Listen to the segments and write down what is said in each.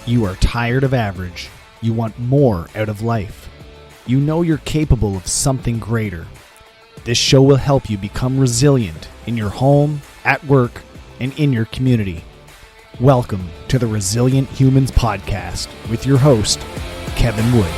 You are tired of average. You want more out of life. You know you're capable of something greater. This show will help you become resilient in your home, at work, and in your community. Welcome to the Resilient Humans Podcast with your host, Kevin Wood.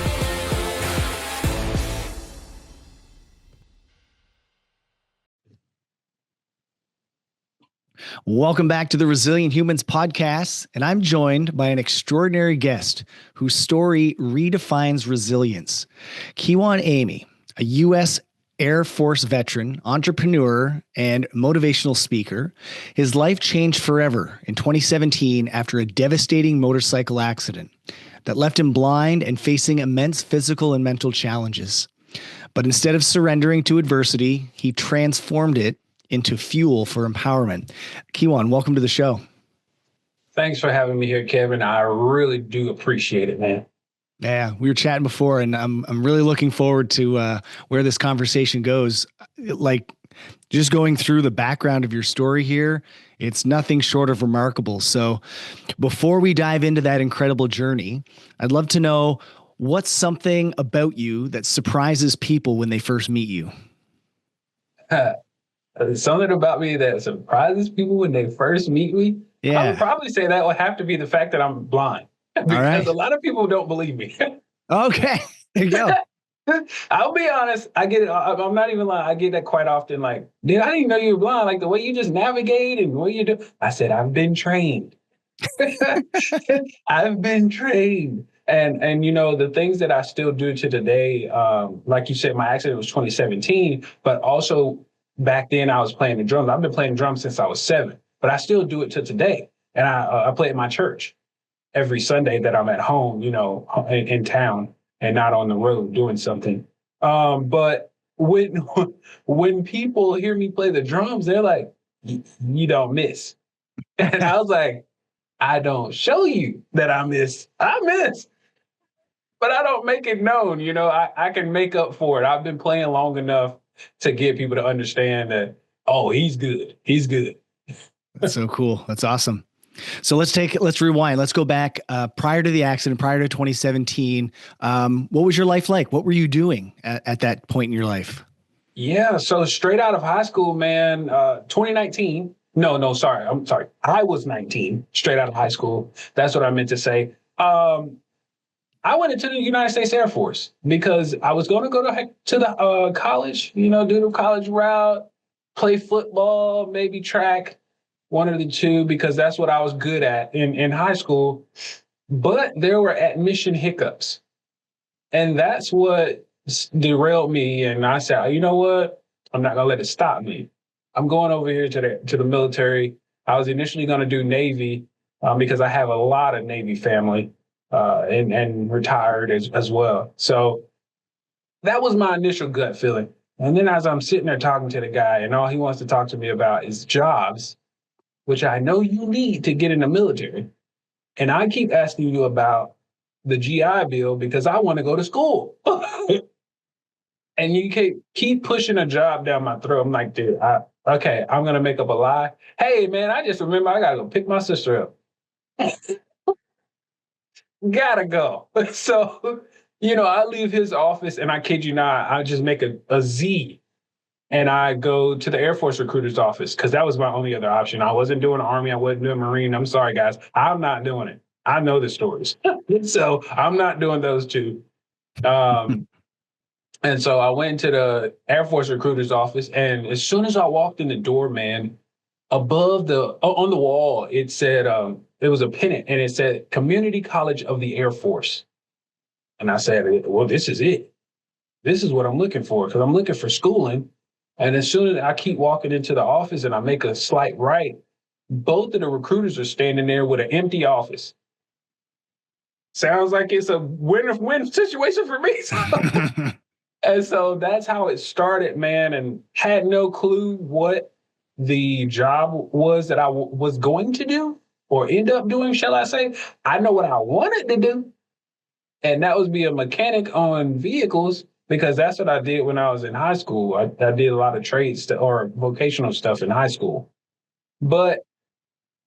Welcome back to the Resilient Humans Podcast, and I'm joined by an extraordinary guest whose story redefines resilience. Kijuan Amey, a U.S. Air Force veteran, entrepreneur, and motivational speaker. His life changed forever in 2017 after a devastating motorcycle accident that left him blind and facing immense physical and mental challenges. But instead of surrendering to adversity, he transformed it into fuel for empowerment. Kijuan, welcome to the show. Thanks for having me here, Kevin. I really do appreciate it, man. Yeah, we were chatting before, and I'm really looking forward to where this conversation goes. Like, just going through the background of your story here, it's nothing short of remarkable. So before we dive into that incredible journey, I'd love to know what's something about you that surprises people when they first meet you? Something about me that surprises people when they first meet me. Yeah. I would probably say that would have to be the fact that I'm blind, because a lot of people don't believe me. Okay, there you go. I'll be honest. I get it. I'm not even lying. I get that quite often. Like, dude, I didn't even know you were blind. Like the way you just navigate and what you do. I said, I've been trained. I've been trained. And you know, the things that I still do to today, like you said, my accident was 2017, but also back then I was playing the drums. I've been playing drums since I was 7, but I still do it to today. And I play at my church every Sunday that I'm at home, you know, in town and not on the road doing something. But when people hear me play the drums, they're like, you don't miss. And I was like, I don't show you that I miss. I miss. But I don't make it known, you know, I can make up for it. I've been playing long enough to get people to understand that, oh, he's good. He's good. That's so cool. That's awesome. So let's rewind. Let's go back prior to the accident, prior to 2017. What was your life like? What were you doing at that point in your life? Yeah. So straight out of high school, man, 2019. No, sorry. I'm sorry. I was 19, straight out of high school. That's what I meant to say. I went into the United States Air Force because I was going to go to the college, you know, do the college route, play football, maybe track, one of the two, because that's what I was good at in high school. But there were admission hiccups. And that's what derailed me. And I said, you know what? I'm not going to let it stop me. I'm going over here to the military. I was initially going to do Navy because I have a lot of Navy family. And retired as well. So that was my initial gut feeling. And then as I'm sitting there talking to the guy, and all he wants to talk to me about is jobs, which I know you need to get in the military. And I keep asking you about the GI Bill because I want to go to school. And you keep pushing a job down my throat. I'm like, dude, okay, I'm going to make up a lie. Hey, man, I just remember I got to go pick my sister up. Gotta go. So, you know, I leave his office and I kid you not, I just make a Z and I go to the Air Force recruiter's office because that was my only other option. I wasn't doing Army. I wasn't doing Marine. I'm sorry, guys. I'm not doing it. I know the stories. So I'm not doing those two. And so I went to the Air Force recruiter's office. And as soon as I walked in the door, man, above on the wall, it said, it was a pennant and it said Community College of the Air Force. And I said, well, this is it. This is what I'm looking for because I'm looking for schooling. And as soon as I keep walking into the office and I make a slight right, both of the recruiters are standing there with an empty office. Sounds like it's a win-win situation for me. And so that's how it started, man, and had no clue what the job was that I was going to do or end up doing, shall I say. I know what I wanted to do, and that was be a mechanic on vehicles because that's what I did when I was in high school. I did a lot of trades or vocational stuff in high school. But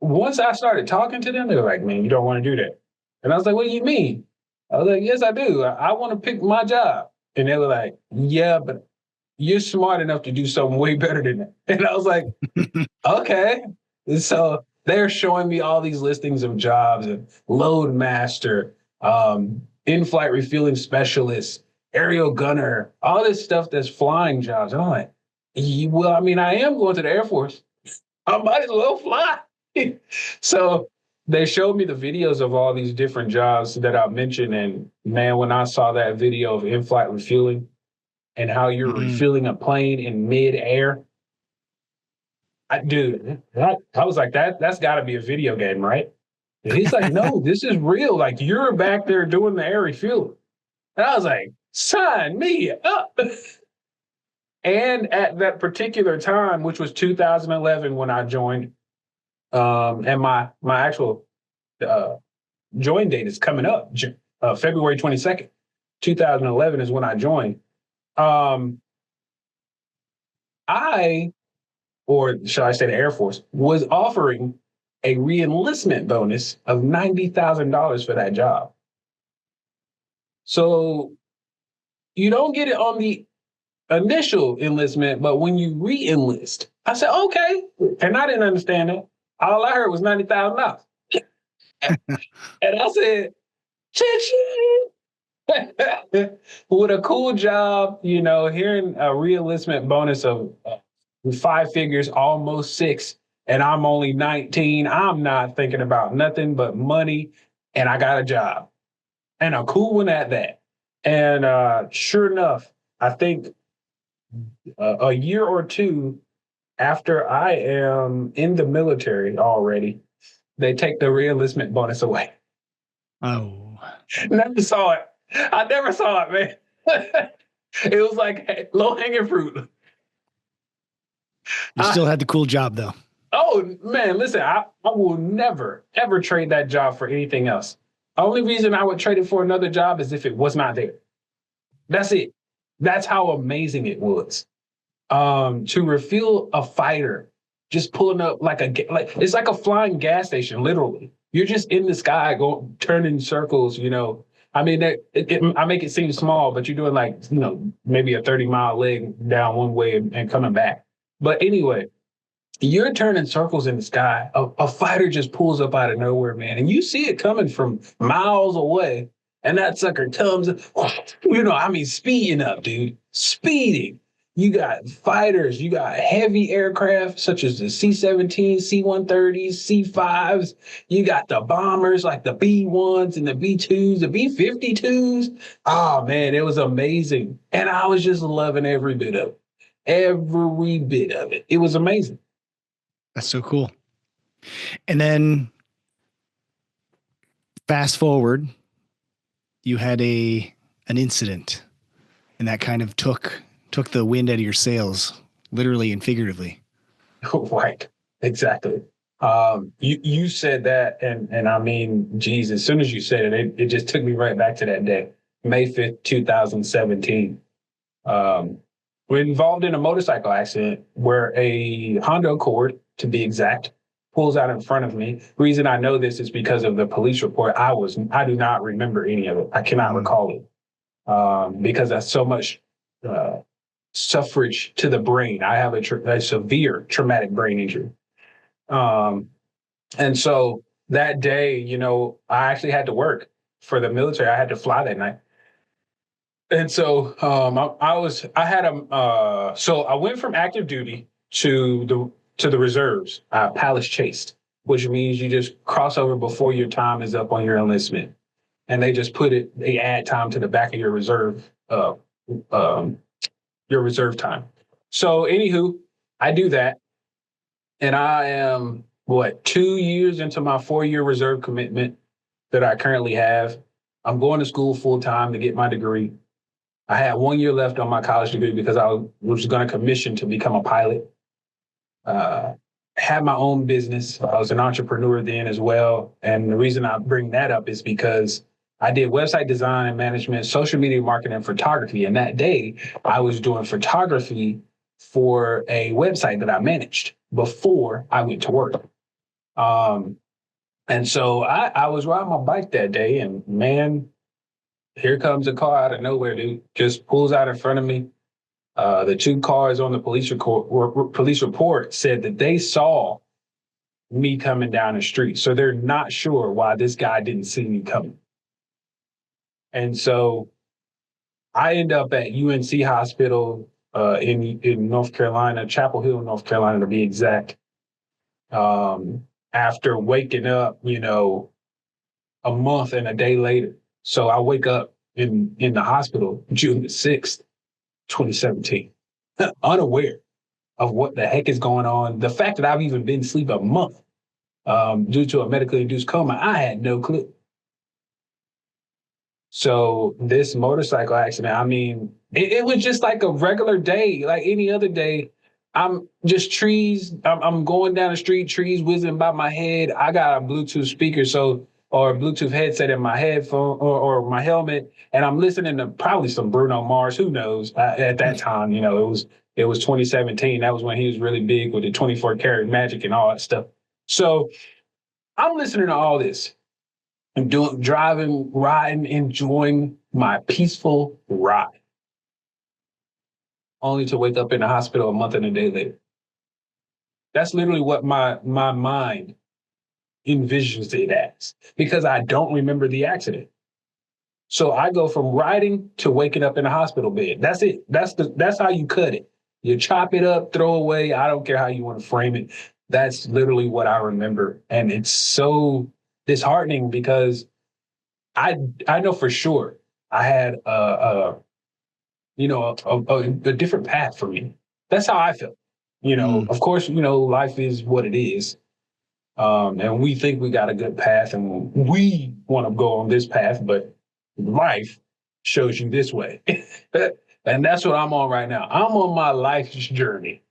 once I started talking to them, they were like, man, you don't want to do that. And I was like, what do you mean? I was like, yes, I do. I want to pick my job. And they were like, yeah, but you're smart enough to do something way better than that. And I was like, okay. And so they're showing me all these listings of jobs and load master, in-flight refueling specialist, aerial gunner, all this stuff that's flying jobs. And I'm like, well, I mean, I am going to the Air Force. I might as well fly. So they showed me the videos of all these different jobs that I mentioned. And man, when I saw that video of in-flight refueling and how you're refueling a plane in mid-air, I was like, that's got to be a video game, right? And he's like, no, this is real. Like you're back there doing the air refueling. And I was like, sign me up. And at that particular time, which was 2011 when I joined, and my actual join date is coming up, February 22nd, 2011 is when I joined. I, or shall I say the Air Force, was offering a re-enlistment bonus of $90,000 for that job. So you don't get it on the initial enlistment, but when you re-enlist, I said, okay. And I didn't understand it. All I heard was $90,000. And I said, cha-ching. With a cool job, hearing a re-enlistment bonus of 5 figures, almost 6, and I'm only 19, I'm not thinking about nothing but money, and I got a job. And a cool one at that. And sure enough, I think a year or two after I am in the military already, they take the re-enlistment bonus away. Oh. Never saw it. I never saw it, man. It was like low-hanging fruit. You still had the cool job, though. Oh, man, listen, I will never, ever trade that job for anything else. Only reason I would trade it for another job is if it was not there. That's it. That's how amazing it was. To refuel a fighter, just pulling up like it's like a flying gas station, literally. You're just in the sky, going turning circles. I mean, I make it seem small, but you're doing like maybe a 30-mile leg down one way and coming back. But anyway, you're turning circles in the sky. A fighter just pulls up out of nowhere, man, and you see it coming from miles away, and that sucker comes, speeding up, dude, speeding. You got fighters, you got heavy aircraft such as the C-17, C-130s, C-5s. You got the bombers like the B-1s and the B-2s, the B-52s. Oh, man, it was amazing. And I was just loving every bit of it. Every bit of it. It was amazing. That's so cool. And then fast forward, you had an incident, and that kind of took the wind out of your sails, literally and figuratively. Right. Exactly. You said that, and I mean, geez, as soon as you said it, it just took me right back to that day, May 5th, 2017. We're involved in a motorcycle accident where a Honda Accord, to be exact, pulls out in front of me. Reason I know this is because of the police report. I do not remember any of it. I cannot recall it because that's so much suffrage to the brain. I have a severe traumatic brain injury. And so that day, I actually had to work for the military. I had to fly that night. And so so I went from active duty to the reserves, Palace Chased, which means you just cross over before your time is up on your enlistment. And they add time to the back of your reserve time. So anywho, I do that. And I am 2 years into my 4-year reserve commitment that I currently have. I'm going to school full time to get my degree. I had 1 year left on my college degree because I was going to commission to become a pilot. Had my own business. I was an entrepreneur then as well. And the reason I bring that up is because I did website design and management, social media marketing, and photography. And that day I was doing photography for a website that I managed before I went to work. And so I was riding my bike that day, and man, here comes a car out of nowhere, dude. Just pulls out in front of me. The two cars on the police report said that they saw me coming down the street. So they're not sure why this guy didn't see me coming. And so I end up at UNC Hospital in North Carolina, Chapel Hill, North Carolina, to be exact. After waking up, a month and a day later. So I wake up in the hospital June the 6th, 2017, unaware of what the heck is going on. The fact that I've even been asleep a month due to a medically induced coma, I had no clue. So this motorcycle accident, I mean, it was just like a regular day, like any other day. I'm just trees. I'm going down the street, trees whizzing by my head. I got a Bluetooth speaker, or a Bluetooth headset in my headphone or my helmet, and I'm listening to probably some Bruno Mars. Who knows? At that time, it was 2017. That was when he was really big with the 24 karat magic and all that stuff. So I'm listening to all this and driving, riding, enjoying my peaceful ride, only to wake up in the hospital a month and a day later. That's literally what my mind envisions it as, because I don't remember the accident. So I go from riding to waking up in a hospital bed. That's it. That's how you cut it. You chop it up, throw away. I don't care how you want to frame it. That's literally what I remember, and it's so disheartening because I know for sure I had a different path for me. That's how I felt. Mm. Of course, life is what it is. And we think we got a good path and we want to go on this path, but life shows you this way. And that's what I'm on right now. I'm on my life's journey.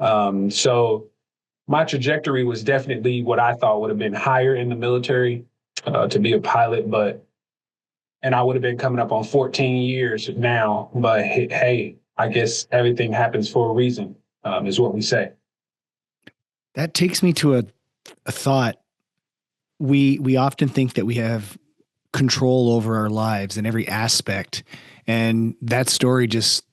So my trajectory was definitely what I thought would have been higher in the military, to be a pilot, and I would have been coming up on 14 years now. But hey, I guess everything happens for a reason, is what we say. That takes me to a thought. We often think that we have control over our lives in every aspect, and that story just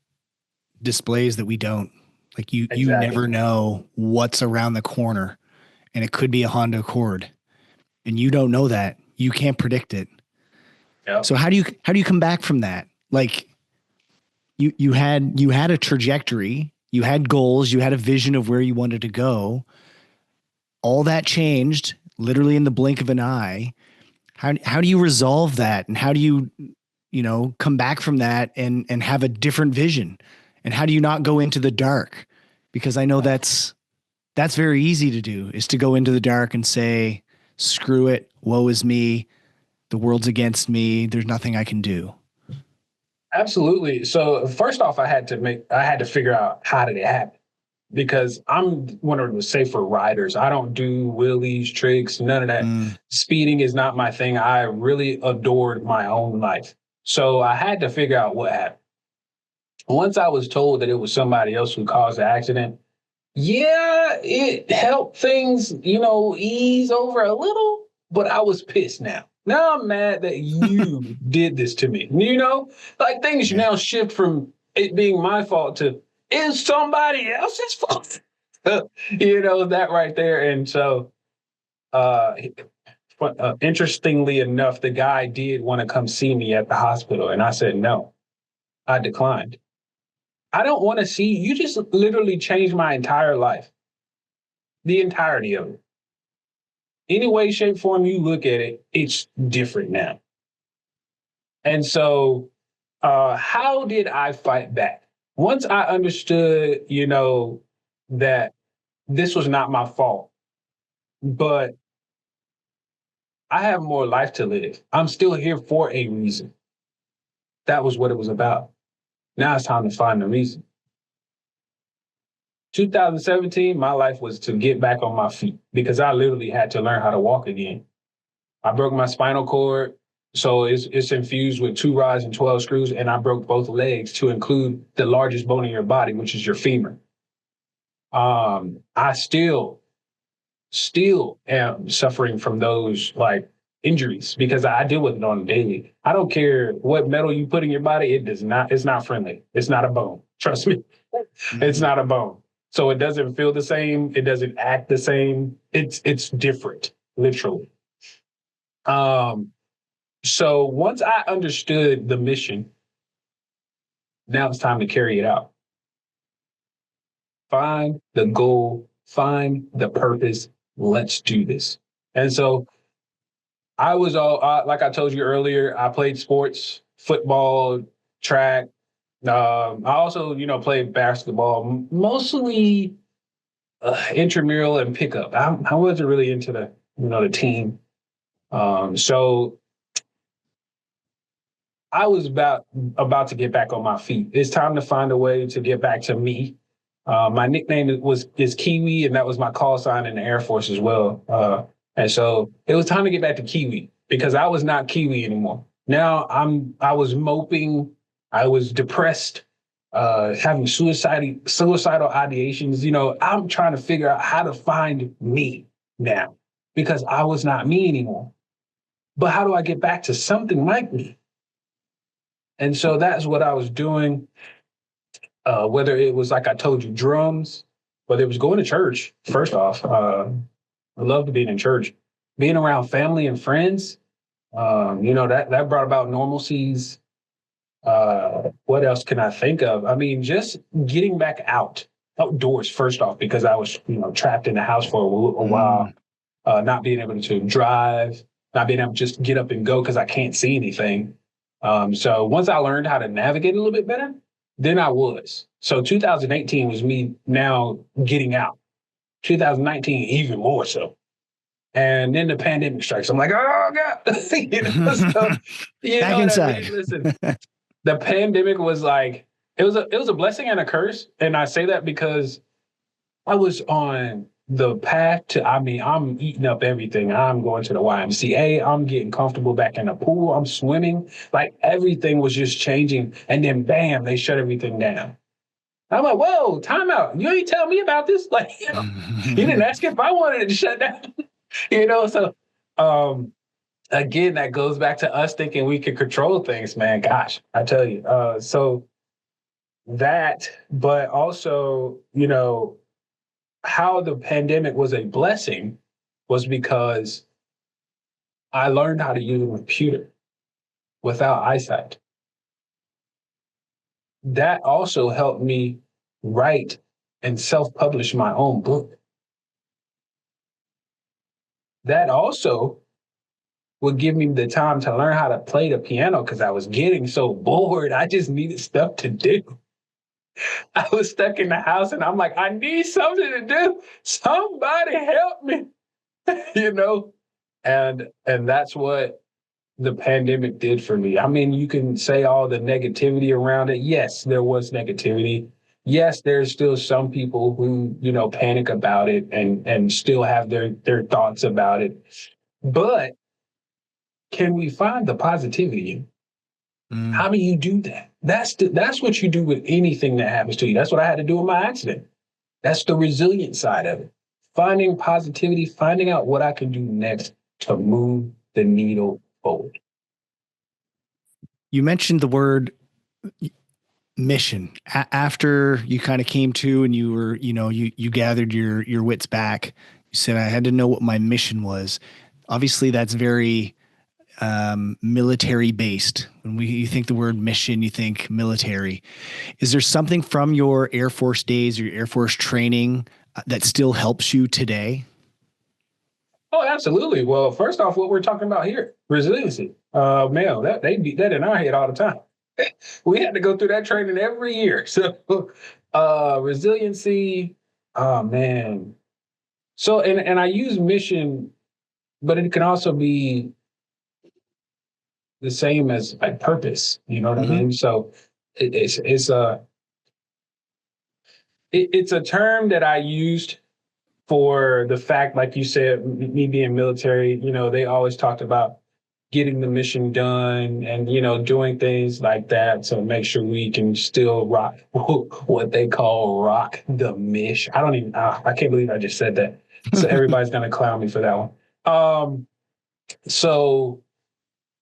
displays that we don't. Like you Exactly. never know what's around the corner, and it could be a Honda Accord, and you don't know that. You can't predict it. Yep. So how do you come back from that? Like you had a trajectory, you had goals, you had a vision of where you wanted to go. All that changed literally in the blink of an eye. How do you resolve that, and how do you come back from that and have a different vision, and how do you not go into the dark? Because I know that's very easy to do, is to go into the dark and say, screw it, woe is me, the world's against me, there's nothing I can do. Absolutely. So first off, I had to figure out how did it happen, because I'm one of the safer riders. I don't do wheelies, tricks, none of that. Mm. Speeding is not my thing. I really adored my own life. So I had to figure out what happened. Once I was told that it was somebody else who caused the accident, yeah, it helped things, ease over a little, but I was pissed now. Now I'm mad that you did this to me. Like things Yeah. now shift from it being my fault to it's somebody else's fault. That right there. And so, uh, interestingly enough, the guy did want to come see me at the hospital, and I said no. I declined. I don't want to see you. You just literally changed my entire life, the entirety of it. Any way, shape, form you look at it, it's different now. And so, how did I fight back? Once I understood, that this was not my fault, but I have more life to live. I'm still here for a reason. That was what it was about. Now it's time to find the reason. 2017, my life was to get back on my feet because I literally had to learn how to walk again. I broke my spinal cord, so it's infused with 2 rods and 12 screws, and I broke both legs to include the largest bone in your body, which is your femur. I still still am suffering from those like injuries because I deal with it on a daily. I don't care what metal you put in your body, it's not friendly. It's not a bone. Trust me. It's not a bone. So it doesn't feel the same. It doesn't act the same. It's different, literally. Um, so once I understood the mission, now it's time to carry it out. Find the goal, find the purpose. Let's do this. And so I was all like I told you earlier. I played sports, football, track. I also, played basketball, mostly intramural and pickup. I wasn't really into the team. So I was about to get back on my feet. It's time to find a way to get back to me. My nickname is Kiwi, and that was my call sign in the Air Force as well. And so it was time to get back to Kiwi because I was not Kiwi anymore. Now I was moping, I was depressed, having suicidal ideations. I'm trying to figure out how to find me now because I was not me anymore. But how do I get back to something like me? And so that's what I was doing. Whether it was like I told you, drums, whether it was going to church. First off, I loved being in church, being around family and friends. That brought about normalcies. What else can I think of? I mean, just getting back outdoors. First off, because I was trapped in the house for a while, not being able to drive, not being able to just get up and go because I can't see anything. So once I learned how to navigate a little bit better, then I was. So 2018 was me now getting out. 2019 even more so. And then the pandemic strikes. I'm like, oh God. So, Back inside. I mean? Listen, the pandemic was like, it was a blessing and a curse. And I say that because I was on the path to, I'm eating up everything. I'm going to the YMCA. I'm getting comfortable back in the pool. I'm swimming. Like everything was just changing. And then bam, they shut everything down. I'm like, whoa, time out. You ain't tell me about this. Like, you didn't ask if I wanted it to shut down. So again, that goes back to us thinking we could control things, man. Gosh, I tell you. So that, but also, how the pandemic was a blessing was because I learned how to use a computer without eyesight. That also helped me write and self-publish my own book. That also would give me the time to learn how to play the piano because I was getting so bored. I just needed stuff to do. I was stuck in the house and I'm like, I need something to do. Somebody help me, And that's what the pandemic did for me. I mean, you can say all the negativity around it. Yes, there was negativity. Yes, there's still some people who, panic about it and still have their thoughts about it. But can we find the positivity in it? How do you do that? That's what you do with anything that happens to you. That's what I had to do with my accident. That's the resilient side of it. Finding positivity, finding out what I can do next to move the needle forward. You mentioned the word mission after you kind of came to and you were, you gathered your wits back. You said, I had to know what my mission was. Obviously that's very military based. When you think the word mission, you think military. Is there something from your Air Force days or your Air Force training that still helps you today? Oh, absolutely. Well, first off, what we're talking about here, resiliency. Man, they beat that in our head all the time. We had to go through that training every year. So resiliency, oh man. So and I use mission, but it can also be the same as like purpose. You know what I mean? So it's a term that I used for the fact, like you said, me being military, they always talked about getting the mission done and, doing things like that to make sure we can still rock what they call rock the mish. I can't believe I just said that. So everybody's gonna clown me for that one. So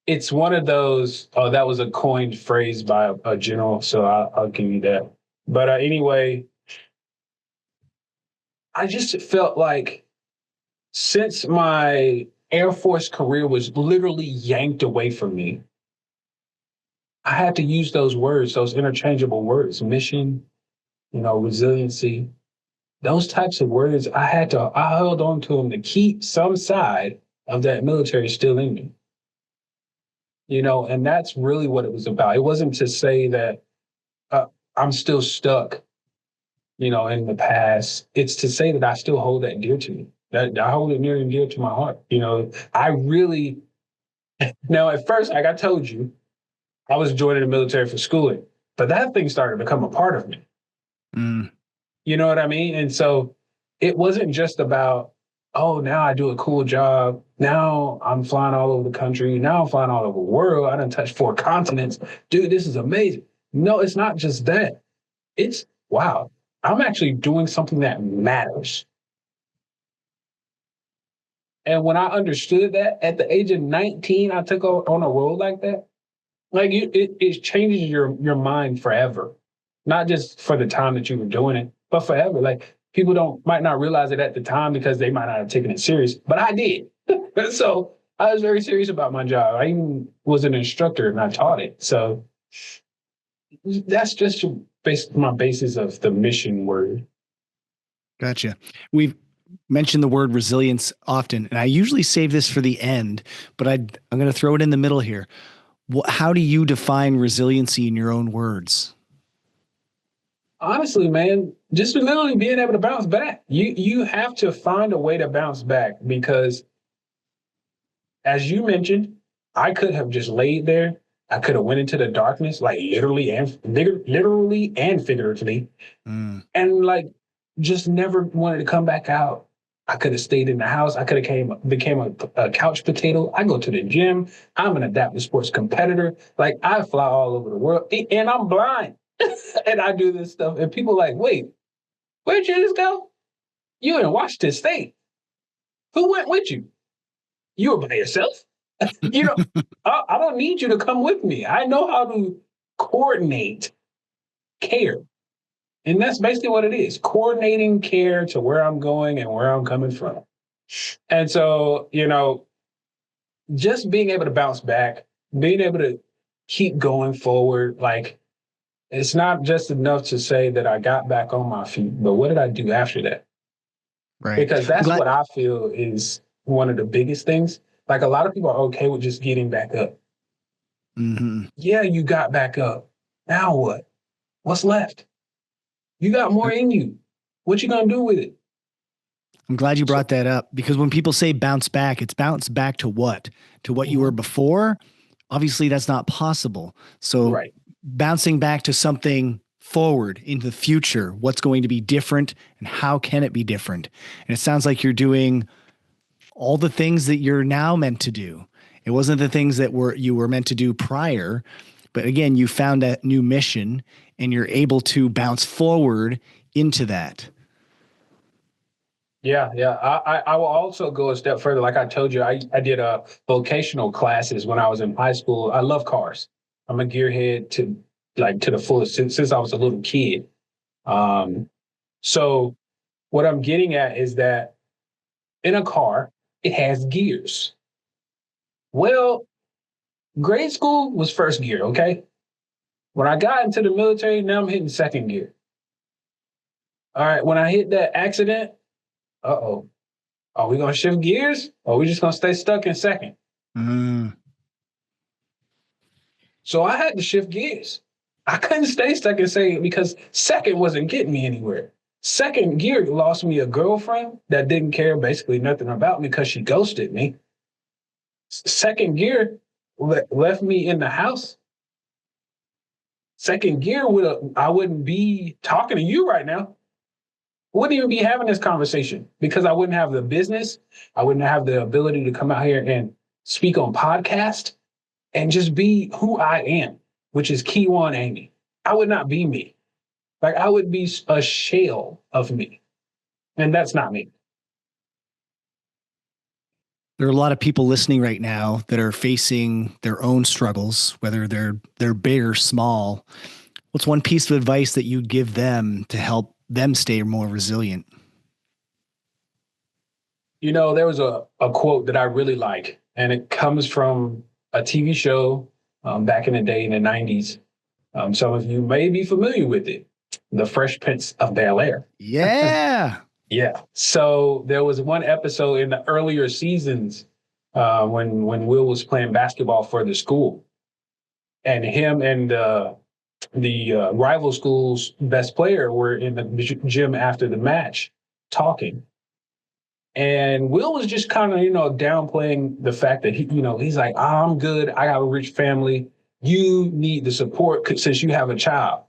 it's one of those. Oh, that was a coined phrase by a general, so I'll give you that. But anyway, I just felt like since my Air Force career was literally yanked away from me, I had to use those words, those interchangeable words, mission, resiliency, those types of words. I held on to them to keep some side of that military still in me, and that's really what it was about. It wasn't to say that uh, I'm still stuck, in the past. It's to say that I still hold that dear to me. That I hold it near and dear to my heart. I really, now at first, like I told you, I was joining the military for schooling, but that thing started to become a part of me. Mm. You know what I mean? And so it wasn't just about, oh, now I do a cool job. Now I'm flying all over the country. Now I'm flying all over the world. I done touched 4 continents. Dude, this is amazing. No, it's not just that. It's, wow, I'm actually doing something that matters. And when I understood that at the age of 19, I took on a role like that. Like it changes your mind forever, not just for the time that you were doing it, but forever. Like people might not realize it at the time because they might not have taken it serious, but I did. So I was very serious about my job. I even was an instructor and I taught it. So that's just my basis of the mission word. Gotcha. We've mentioned the word resilience often, and I usually save this for the end, but I'm going to throw it in the middle here. How do you define resiliency in your own words? Honestly, man, just literally being able to bounce back. You have to find a way to bounce back because, as you mentioned, I could have just laid there. I could have went into the darkness, like literally and figuratively, Mm. and like just never wanted to come back out. I could have stayed in the house. I could have became a couch potato. I go to the gym. I'm an adaptive sports competitor. Like I fly all over the world, and I'm blind, and I do this stuff. And people are like, wait, where'd you just go? You in Washington State? Who went with you? You were by yourself? you know, I don't need you to come with me. I know how to coordinate care. And that's basically what it is, coordinating care to where I'm going and where I'm coming from. And so, just being able to bounce back, being able to keep going forward, like it's not just enough to say that I got back on my feet, but what did I do after that? Right. Because I'm that's glad. what I feel is one of the biggest things. Like a lot of people are okay with just getting back up. Mhm. Yeah, you got back up. Now what? What's left? You got more in you. What you gonna do with it? I'm glad you So, brought that up because when people say bounce back, it's bounce back to what? To what you were mhm, before? Obviously, that's not possible. So, right. bouncing back to something forward into the future, what's going to be different and how can it be different? And it sounds like you're doing all the things that you're now meant to do. It wasn't the things that you were meant to do prior, but again, you found that new mission and you're able to bounce forward into that. Yeah, yeah. I will also go a step further. Like I told you, I did vocational classes when I was in high school. I love cars. I'm a gearhead to the fullest since I was a little kid. Um, so what I'm getting at is that in a car, it has gears. Well, grade school was first gear, okay? When I got into the military, now I'm hitting second gear. All right, when I hit that accident, uh-oh. Are we gonna shift gears? Or are we just gonna stay stuck in second? Mm. So I had to shift gears. I couldn't stay stuck in second because second wasn't getting me anywhere. Second gear lost me a girlfriend that didn't care basically nothing about me because she ghosted me. Second gear left me in the house. Second gear I wouldn't be talking to you right now. Wouldn't even be having this conversation because I wouldn't have the business. I wouldn't have the ability to come out here and speak on podcast and just be who I am, which is Kijuan Amey. I would not be me. Like I would be a shell of me. And that's not me. There are a lot of people listening right now that are facing their own struggles, whether they're big or small. What's one piece of advice that you'd give them to help them stay more resilient? There was a quote that I really like, and it comes from a TV show back in the day in the 90s. Some of you may be familiar with it, The Fresh Prince of Bel-Air. Yeah. Yeah. So there was one episode in the earlier seasons when Will was playing basketball for the school, and him and the rival school's best player were in the gym after the match talking. And Will was just kind of, downplaying the fact that he's like, I'm good. I have a rich family. You need the support since you have a child.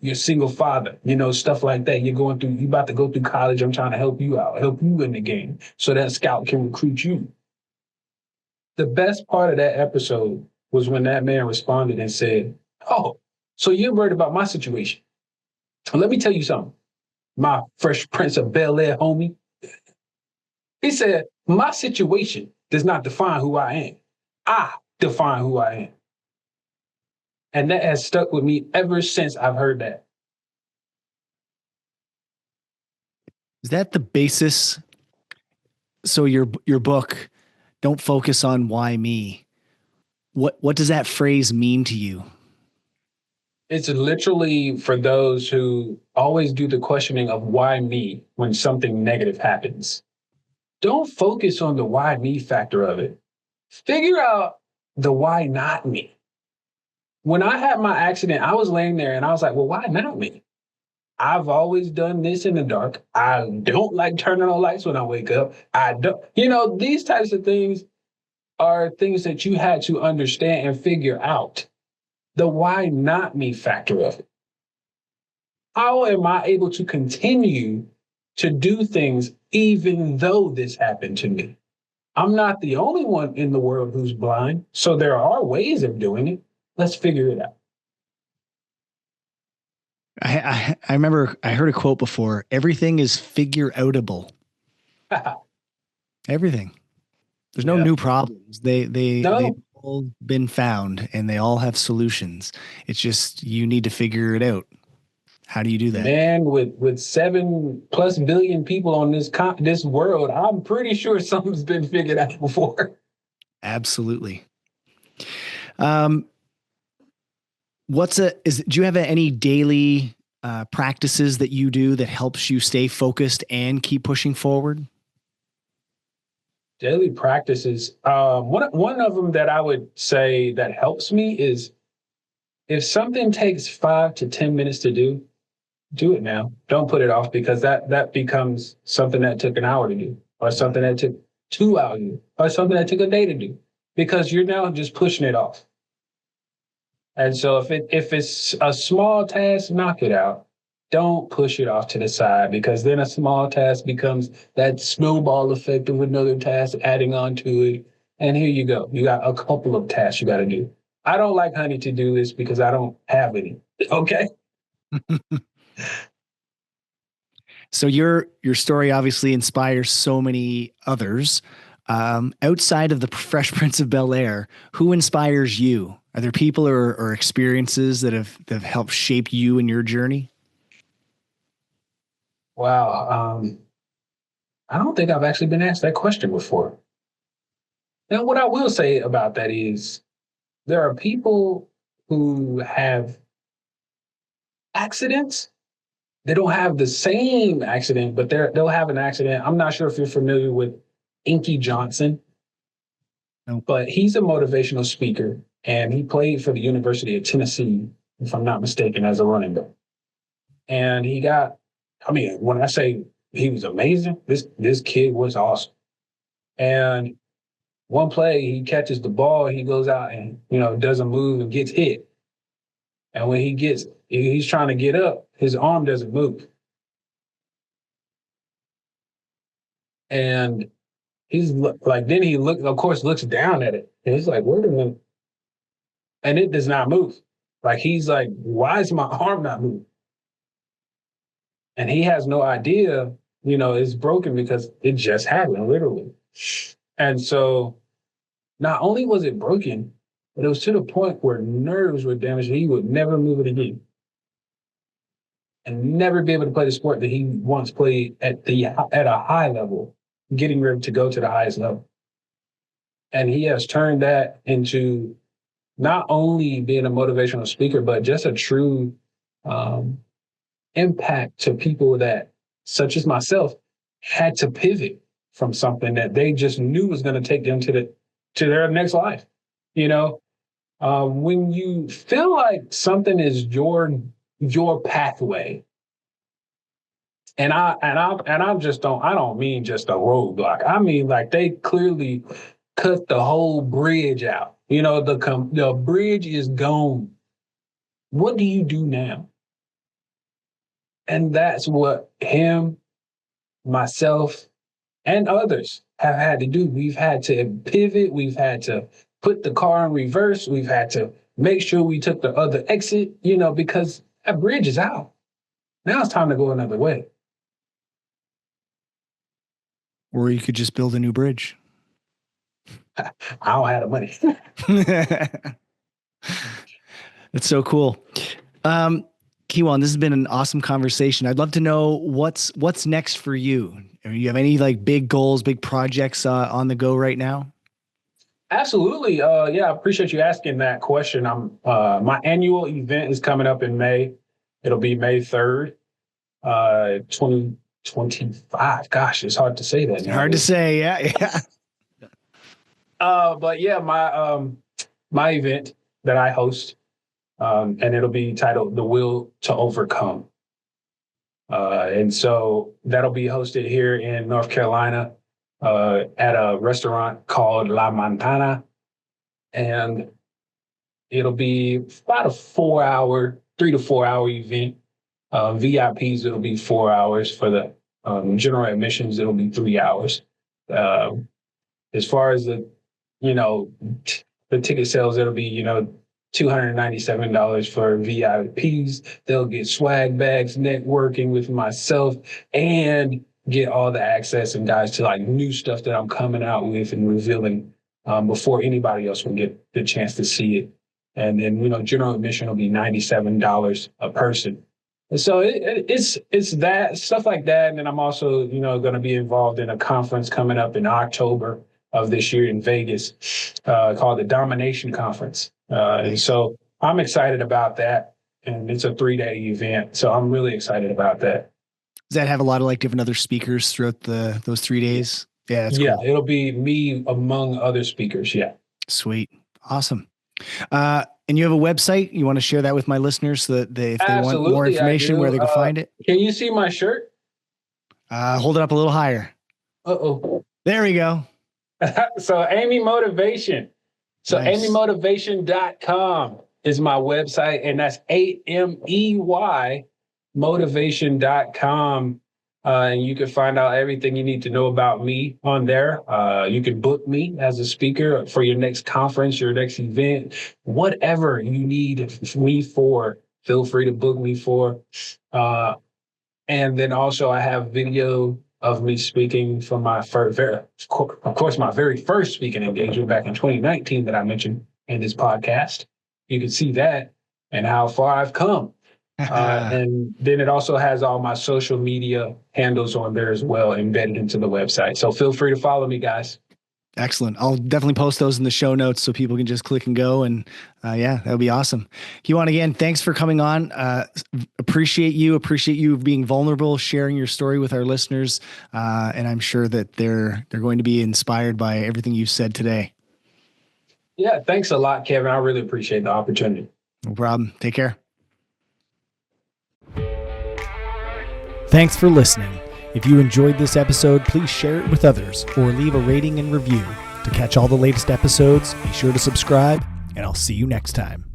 You're a single father, stuff like that. You about to go through college. I'm trying to help you out, help you in the game so that scout can recruit you. The best part of that episode was when that man responded and said, oh, so you're worried about my situation. Well, let me tell you something, my Fresh Prince of Bel-Air homie. He said, my situation does not define who I am. I define who I am. And that has stuck with me ever since I've heard that. Is that the basis? So your book, Don't Focus on Why Me. What does that phrase mean to you? It's literally for those who always do the questioning of why me when something negative happens. Don't focus on the why me factor of it. Figure out the why not me. When I had my accident, I was laying there and I was like, well, why not me? I've always done this in the dark. I don't like turning on lights when I wake up. I don't, these types of things are things that you had to understand and figure out. The why not me factor of it. How am I able to continue to do things even though this happened to me? I'm not the only one in the world who's blind, so there are ways of doing it. Let's figure it out. I remember I heard a quote before. Everything is figure outable. Everything. There's no new problems. They've No, all been found and they all have solutions. It's just you need to figure it out. How do you do that? man, with 7+ billion people on this world, I'm pretty sure something's been figured out before. Absolutely. Um, do you have any daily practices that you do that helps you stay focused and keep pushing forward? Daily practices. One of them that I would say that helps me is if something takes 5 to 10 minutes to do it now. Don't put it off because that becomes something that took an hour to do, or something that took 2 hours to do, or something that took a day to do, because you're now just pushing it off. And so if it's a small task, knock it out. Don't push it off to the side because then a small task becomes that snowball effect of another task adding on to it. And here you go. You got a couple of tasks you got to do. I don't like honey to do this because I don't have any. Okay. So your story obviously inspires so many others. Outside of the Fresh Prince of Bel-Air, who inspires you? Are there people or experiences that have helped shape you in your journey? Wow. I don't think I've actually been asked that question before. Now, what I will say about that is there are people who have accidents. They don't have the same accident, but they'll have an accident. I'm not sure if you're familiar with Inky Johnson, No. but he's a motivational speaker and he played for the University of Tennessee, if I'm not mistaken, as a running back. And when I say he was amazing, this kid was awesome. And one play, he catches the ball, he goes out and, doesn't move and gets hit. And when he's trying to get up, his arm doesn't move. And then of course, looks down at it. And he's like, wait a minute. And it does not move. Like, he's like, why is my arm not moving? And he has no idea, it's broken because it just happened, literally. And so not only was it broken, but it was to the point where nerves were damaged and he would never move it again and never be able to play the sport that he once played at a high level, getting ready to go to the highest level. And he has turned that into not only being a motivational speaker, but just a true impact to people that, such as myself, had to pivot from something that they just knew was going to take them to their next life. You know, when you feel like something is your pathway, and I just don't mean just a roadblock. I mean like they clearly cut the whole bridge out. You know, the bridge is gone. What do you do now? And that's what him, myself, and others have had to do. We've had to pivot. We've had to put the car in reverse. We've had to make sure we took the other exit, you know, because that bridge is out. Now it's time to go another way. Or you could just build a new bridge. I don't have the money. That's so cool. Kijuan, this has been an awesome conversation. I'd love to know what's next for you. Do you have any like big goals, big projects on the go right now? Absolutely. Yeah, I appreciate you asking that question. My annual event is coming up in May. It'll be May 3rd, 2025. Gosh, it's hard to say that. Hard to say. Yeah. But yeah, my event that I host, and it'll be titled "The Will to Overcome," and so that'll be hosted here in North Carolina at a restaurant called La Montana, and it'll be about a 3 to 4 hour event. VIPs, it'll be 4 hours. For the general admissions, it'll be 3 hours. As far as the ticket sales, it'll be, $297 for VIPs. They'll get swag bags, networking with myself, and get all the access and guys to like new stuff that I'm coming out with and revealing before anybody else will get the chance to see it. And then, general admission will be $97 a person. And so it's that stuff like that. And then I'm also, going to be involved in a conference coming up in October of this year in Vegas called the Domination Conference. And so I'm excited about that. And it's a 3-day event. So I'm really excited about that. Does that have a lot of like different other speakers throughout those 3 days? Yeah. That's cool. It'll be me among other speakers. Yeah. Sweet. Awesome. And you have a website? You want to share that with my listeners so that if they want more information, where they can find it? Can you see my shirt? Hold it up a little higher. Uh-oh. There we go. So Amey Motivation. So nice. AmeyMotivation.com is my website, and that's AMEY motivation.com. And you can find out everything you need to know about me on there. You can book me as a speaker for your next conference, your next event, whatever you need me for, feel free to book me for. And then also I have video of me speaking from my my very first speaking engagement back in 2019 that I mentioned in this podcast. You can see that and how far I've come. And then it also has all my social media handles on there as well, embedded into the website. So feel free to follow me, guys. Excellent. I'll definitely post those in the show notes so people can just click and go. And that would be awesome. Kijuan, again, thanks for coming on. Appreciate you being vulnerable, sharing your story with our listeners. And I'm sure that they're going to be inspired by everything you said today. Yeah, thanks a lot, Kevin. I really appreciate the opportunity. No problem. Take care. Thanks for listening. If you enjoyed this episode, please share it with others or leave a rating and review. To catch all the latest episodes, be sure to subscribe, and I'll see you next time.